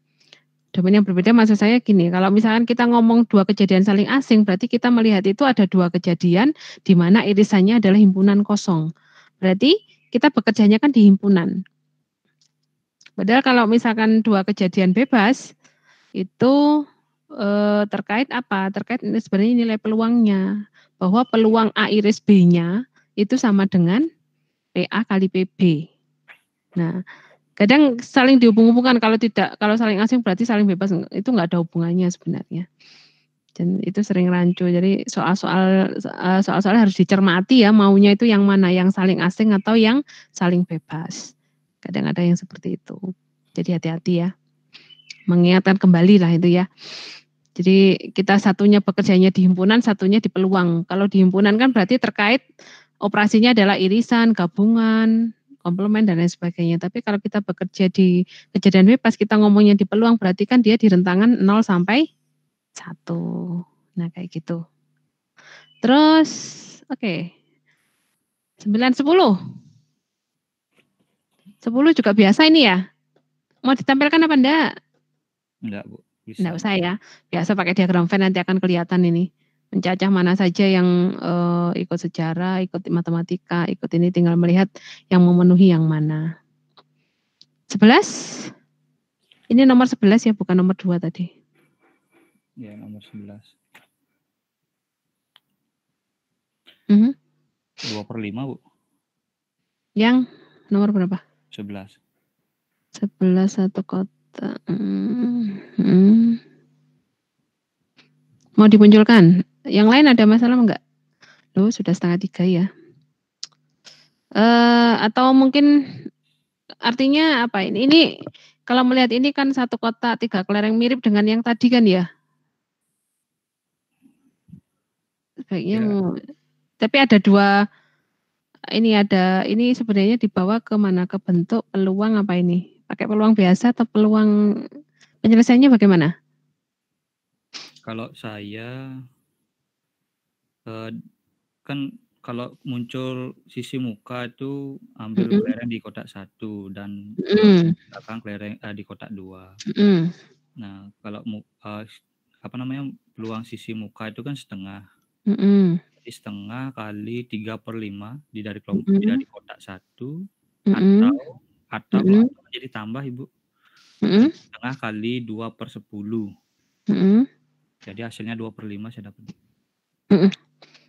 Domain yang berbeda maksud saya gini, kalau misalkan kita ngomong 2 kejadian saling asing berarti kita melihat itu ada 2 kejadian di mana irisannya adalah himpunan kosong. Berarti kita bekerjanya kan di himpunan. Padahal kalau misalkan 2 kejadian bebas itu terkait apa? Terkait sebenarnya nilai peluangnya. Bahwa peluang A iris B-nya itu sama dengan PA kali PB. Nah, kadang saling dihubung-hubungkan kalau saling asing berarti saling bebas itu enggak ada hubungannya sebenarnya. Dan itu sering rancu. Jadi soal-soal harus dicermati ya maunya itu yang mana, yang saling asing atau yang saling bebas. Kadang ada yang seperti itu. Jadi hati-hati ya. Mengingatkan kembali lah itu ya. Jadi kita satunya bekerjanya di himpunan, satunya di peluang. Kalau di himpunan kan berarti terkait operasinya adalah irisan, gabungan, komplement dan lain sebagainya. Tapi kalau kita bekerja di kejadian bebas, kita ngomongnya di peluang berarti kan dia di rentangan 0 sampai 1. Nah kayak gitu. Terus oke. 9, 10. 10 juga biasa ini ya. Mau ditampilkan apa enggak? Enggak, Bu. Bisa. Enggak usah ya. Biasa pakai diagram Venn nanti akan kelihatan ini. Mencacah mana saja yang ikut sejarah, ikut matematika, ikut ini tinggal melihat yang memenuhi yang mana. 11. Ini nomor 11 ya, bukan nomor 2 tadi. Ya, nomor 11. 2/5, Bu. Yang nomor berapa? 11. 11 satu kota. Mau dimunculkan? Yang lain ada masalah enggak? Loh, sudah 2:30 ya. Atau mungkin artinya apa ini? Ini kalau melihat ini kan satu kotak 3 kelereng mirip dengan yang tadi kan ya? Sebaiknya tapi ada 2 ini sebenarnya dibawa ke mana? Ke bentuk peluang apa ini? Pakai peluang biasa atau peluang penyelesaiannya bagaimana? Kalau saya kan kalau muncul sisi muka itu ambil kelereng di kotak 1 dan belakang kelereng di kotak 2. Nah, kalau peluang sisi muka itu kan setengah. Jadi setengah kali 3/5 dari kotak 1 atau jadi tambah Ibu. Setengah kali 2/10. Jadi hasilnya 2/5 saya dapat.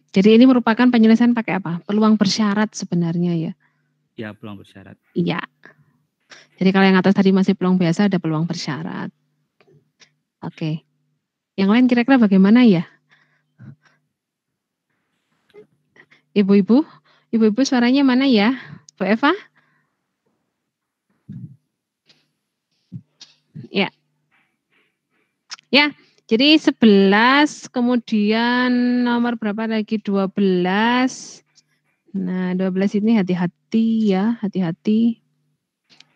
Jadi ini merupakan penyelesaian pakai apa? Peluang bersyarat sebenarnya ya? Ya, peluang bersyarat. Iya. Jadi kalau yang atas tadi masih peluang biasa, ada peluang bersyarat. Oke. Yang lain kira-kira bagaimana ya? Ibu-ibu suaranya mana ya? Bu Eva? Ya. Ya, jadi 11, kemudian nomor berapa lagi? 12. Nah, 12 ini hati-hati ya, hati-hati.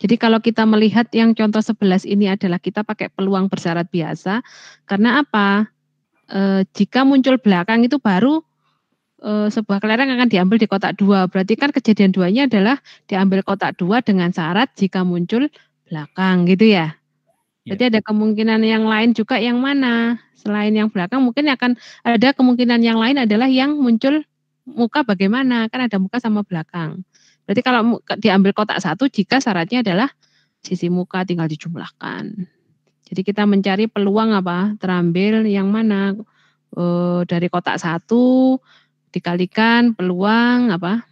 Jadi kalau kita melihat yang contoh 11 ini adalah kita pakai peluang bersyarat biasa. Karena apa? Jika muncul belakang itu baru sebuah kelereng akan diambil di kotak 2. Berarti kan kejadian 2-nya adalah diambil kotak 2 dengan syarat jika muncul belakang gitu ya. Jadi ada kemungkinan yang lain juga yang mana? Selain yang belakang mungkin akan ada kemungkinan yang lain adalah yang muncul muka bagaimana? Kan ada muka sama belakang. Berarti kalau diambil kotak 1 jika syaratnya adalah sisi muka tinggal dijumlahkan. Jadi kita mencari peluang apa? Terambil yang mana? Dari kotak 1 dikalikan peluang apa?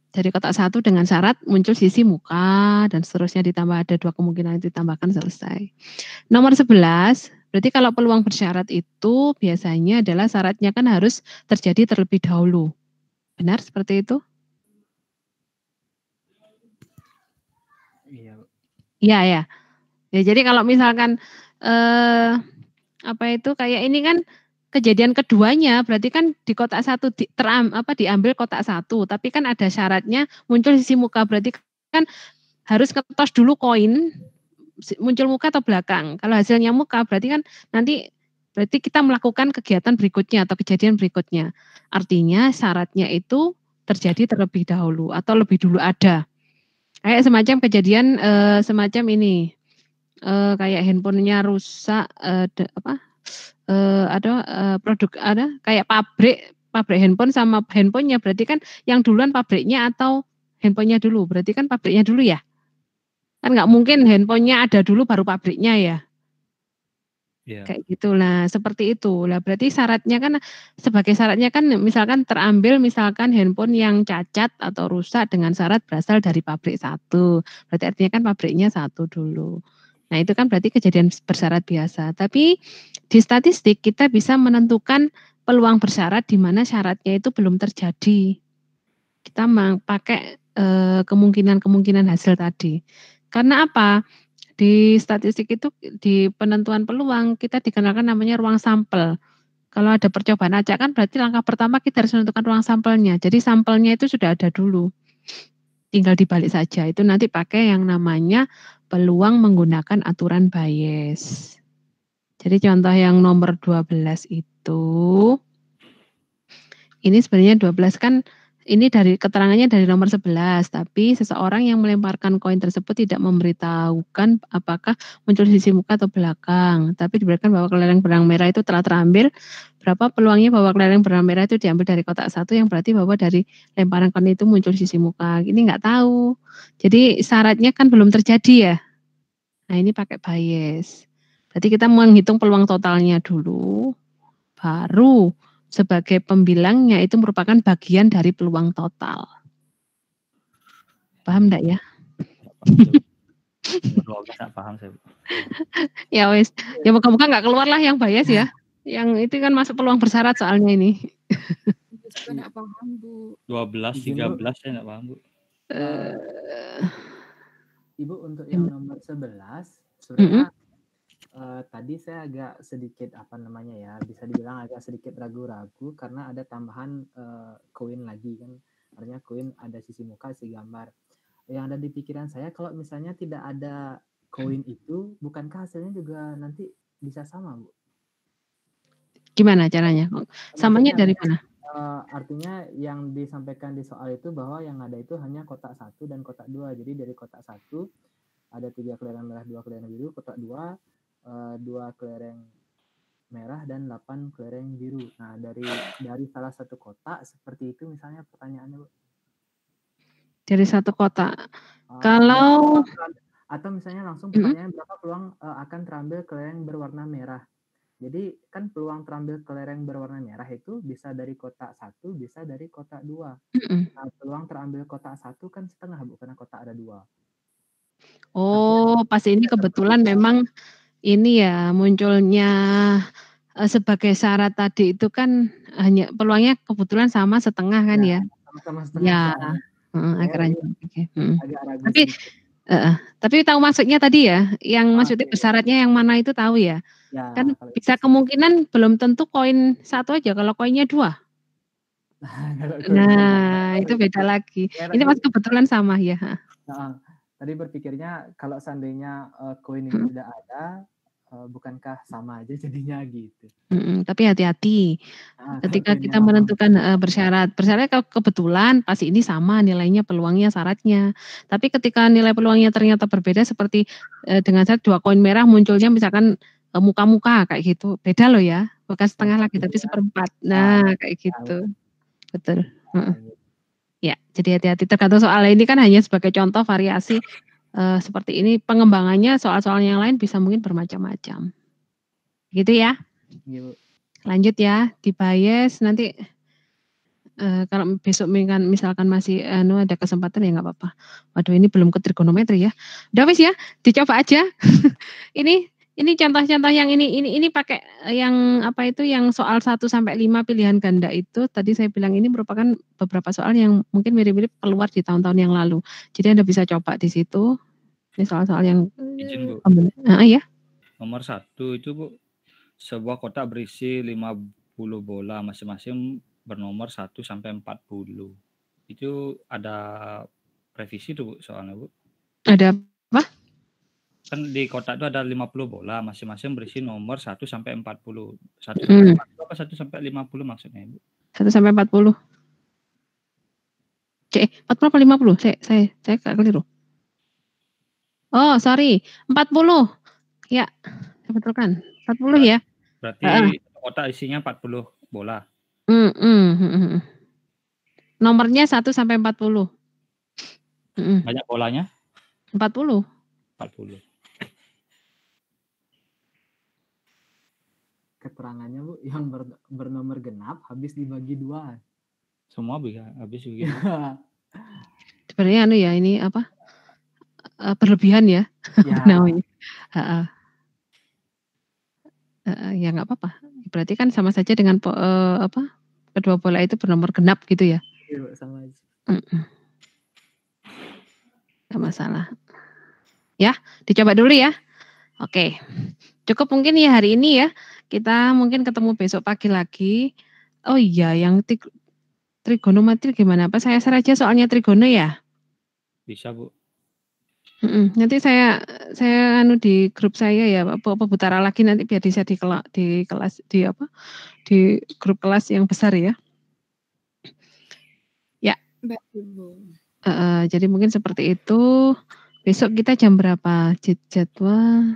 Dari kotak 1 dengan syarat muncul sisi muka dan seterusnya ditambah ada 2 kemungkinan ditambahkan selesai. Nomor 11, berarti kalau peluang bersyarat itu biasanya adalah syaratnya kan harus terjadi terlebih dahulu. Benar seperti itu? Iya. Iya ya. Ya jadi kalau misalkan apa itu kayak ini kan kejadian keduanya berarti kan di kotak 1 diambil kotak 1, tapi kan ada syaratnya muncul sisi muka, berarti kan harus ketos dulu koin muncul muka atau belakang. Kalau hasilnya muka berarti kan nanti berarti kita melakukan kegiatan berikutnya atau kejadian berikutnya. Artinya syaratnya itu terjadi terlebih dahulu atau lebih dulu ada. Kayak semacam kejadian semacam ini. Kayak handphonenya rusak ada produk ada kayak pabrik handphone sama handphonenya, berarti kan yang duluan pabriknya atau handphonenya dulu, berarti kan pabriknya dulu ya, kan nggak mungkin handphonenya ada dulu baru pabriknya ya. Kayak gitulah, seperti itu lah. Berarti syaratnya kan sebagai syaratnya kan misalkan terambil misalkan handphone yang cacat atau rusak dengan syarat berasal dari pabrik 1, berarti artinya kan pabriknya 1 dulu. Nah itu kan berarti kejadian bersyarat biasa. Tapi di statistik kita bisa menentukan peluang bersyarat di mana syaratnya itu belum terjadi. Kita pakai kemungkinan-kemungkinan hasil tadi. Karena apa? Di statistik itu di penentuan peluang kita dikenalkan namanya ruang sampel. Kalau ada percobaan acak kan berarti langkah pertama kita harus menentukan ruang sampelnya. Jadi sampelnya itu sudah ada dulu. Tinggal dibalik saja. Itu nanti pakai yang namanya peluang menggunakan aturan Bayes. Jadi contoh yang nomor 12 itu, ini sebenarnya 12 kan ini dari keterangannya dari nomor 11, tapi seseorang yang melemparkan koin tersebut tidak memberitahukan apakah muncul sisi muka atau belakang, tapi diberikan bahwa kelereng benang merah itu telah terambil. Berapa peluangnya bahwa kelereng benang merah itu diambil dari kotak 1, yang berarti bahwa dari lemparan koin itu muncul sisi muka. Ini nggak tahu. Jadi syaratnya kan belum terjadi ya. Nah ini pakai Bayes. Berarti kita menghitung peluang totalnya dulu, baru sebagai pembilangnya itu merupakan bagian dari peluang total. Paham enggak ya? Enggak paham saya. Ya wes, ya moga-moga enggak keluar lah yang Bayes ya. Yang itu kan masuk peluang bersyarat soalnya ini. Juga enggak paham, Bu. 12, 13 saya enggak paham, Bu. Ibu untuk yang nomor 11 sebenarnya tadi saya agak sedikit bisa dibilang agak sedikit ragu-ragu karena ada tambahan koin lagi kan, artinya koin ada sisi muka, sisi gambar. Yang ada di pikiran saya kalau misalnya tidak ada koin itu, bukankah hasilnya juga nanti bisa sama, Bu? Gimana caranya? Samanya dari mana? Artinya yang disampaikan di soal itu bahwa yang ada itu hanya kotak 1 dan kotak 2. Jadi dari kotak 1 ada 3 kelereng merah, 2 kelereng biru, kotak 2 2 kelereng merah dan 8 kelereng biru. Nah, dari salah satu kotak seperti itu misalnya pertanyaannya, Bu. Dari satu kotak. Kalau atau misalnya langsung pertanyaan berapa peluang akan terambil kelereng berwarna merah. Jadi kan peluang terambil kelereng berwarna merah itu bisa dari kotak 1, bisa dari kotak 2. Nah, peluang terambil kotak 1 kan setengah, Bu, karena kotak ada 2. Oh, pas ini kebetulan memang ini ya munculnya sebagai syarat tadi itu kan hanya peluangnya kebetulan sama setengah kan ya. Sama-sama setengah. Ya. Agak ragu. Okay. Tapi Tapi tahu maksudnya tadi ya, yang maksudnya bersyaratnya yang mana itu tahu ya? Ya, Kan kalau bisa kemungkinan belum tentu koin satu aja, kalau koinnya 2. Nah, itu beda lagi. Ini pas kebetulan sama ya. Nah, tadi berpikirnya kalau seandainya koin itu tidak ada, bukankah sama aja jadinya gitu. Tapi hati-hati ketika kita menentukan bersyarat. Bersyarat kebetulan pasti ini sama nilainya, peluangnya, syaratnya. Tapi ketika nilai peluangnya ternyata berbeda, seperti dengan syarat 2 koin merah munculnya misalkan muka-muka kayak gitu, beda loh ya, bukan setengah lagi tapi 1/4. Nah kayak gitu, betul. Ya, jadi hati-hati. Tergantung soal ini kan hanya sebagai contoh variasi seperti ini. Pengembangannya soal-soal yang lain bisa mungkin bermacam-macam. Gitu ya. Lanjut ya, di bias nanti kalau besok misalkan masih ada kesempatan ya nggak apa-apa. Waduh, ini belum ke trigonometri ya. Udah wis ya, dicoba aja. Ini contoh-contoh yang ini pakai yang apa itu, yang soal 1 sampai 5 pilihan ganda itu tadi saya bilang ini merupakan beberapa soal yang mungkin mirip-mirip keluar di tahun-tahun yang lalu. Jadi Anda bisa coba di situ. Ini soal-soal yang izin, Bu. Ya. Nomor 1 itu, Bu, sebuah kotak berisi 50 bola masing-masing bernomor 1 sampai 40. Itu ada revisi tuh, Bu, soalnya, Bu. Ada apa? Kan di kotak itu ada 50 bola masing-masing berisi nomor 1 sampai 40. 1 sampai 40 apa 1 sampai 50 maksudnya, Bu? 1 sampai 40. 40 apa 50? Saya keliru. Oh, sorry. 40. Ya, saya betulkan. 40 ya. Berarti kotak isinya 40 bola. Nomornya 1 sampai 40. Banyak bolanya? 40. Keterangannya, Bu, yang bernomor genap habis dibagi 2. Semua bisa habis begitu. Sebenarnya ini apa? Berlebihan ya. Namanya. Ya nggak apa-apa. Berarti kan sama saja dengan kedua bola itu bernomor genap gitu ya. Iya, sama aja. Nggak masalah. Ya, dicoba dulu ya. Oke. Cukup mungkin ya hari ini ya. Kita mungkin ketemu besok pagi lagi. Oh iya, yang trigonometri gimana? Apa saya share aja soalnya trigono ya? Bisa, Bu. Nanti saya di grup saya ya, Pak Butara lagi nanti biar bisa di kelas di grup kelas yang besar ya. Ya. Baik, Ibu. Jadi mungkin seperti itu. Besok kita jam berapa? Jadwal.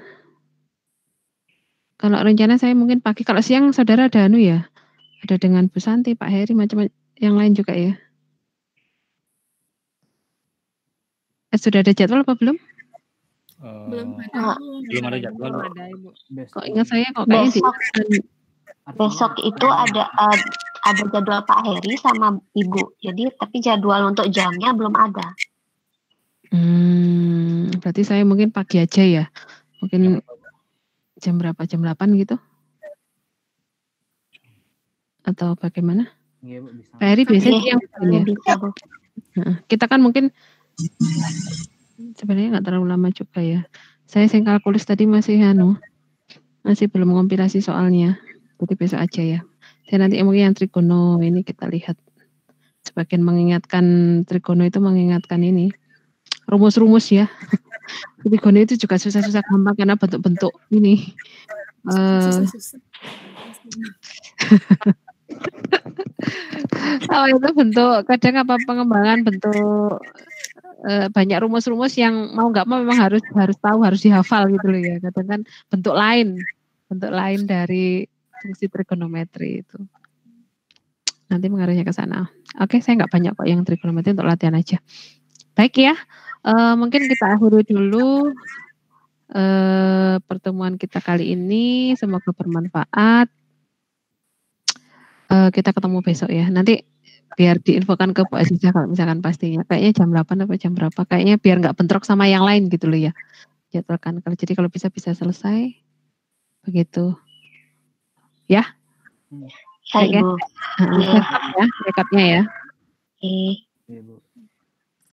Kalau rencana saya mungkin pagi. Kalau siang saudara ada ya? Ada dengan Bu Santi, Pak Heri, macam-macam yang lain juga ya. Sudah ada jadwal apa belum? Belum ada jadwal. Kok ingat saya kok kayaknya besok itu ada jadwal Pak Heri sama Ibu. Jadi tapi jadwal untuk jamnya belum ada. Berarti saya mungkin pagi aja ya. Mungkin jam berapa? Jam 8 gitu? Atau bagaimana? Iya, Bu, bisa. Pak Heri biasanya siang ya? Bisa, Bu. Kita kan mungkin sebenarnya nggak terlalu lama juga ya. Saya kalkulus tadi masih belum ngompilasi soalnya. Jadi besok aja ya. Saya nanti mungkin yang trigono ini kita lihat. Sebagian mengingatkan trigono itu mengingatkan ini rumus-rumus ya. Trigono itu juga susah-susah gampang karena bentuk-bentuk ini. Itu bentuk kadang pengembangan bentuk banyak rumus-rumus yang mau nggak mau memang harus tahu, harus dihafal gitu loh ya. Kadang kan bentuk lain dari fungsi trigonometri itu. Nanti mengarahnya ke sana. Oke, saya nggak banyak kok yang trigonometri, untuk latihan aja. Baik ya, mungkin kita akhiri dulu pertemuan kita kali ini. Semoga bermanfaat. Kita ketemu besok ya. Nanti biar diinfokan ke Bu Aziza kalau misalkan pastinya. Kayaknya jam 8 atau jam berapa. Kayaknya biar nggak bentrok sama yang lain gitu loh ya. Jadwalkan. Jadi kalau bisa selesai. Begitu. Ya. Ya, Ibu. Ya, rekapnya ya. Oke. Iya, Bu.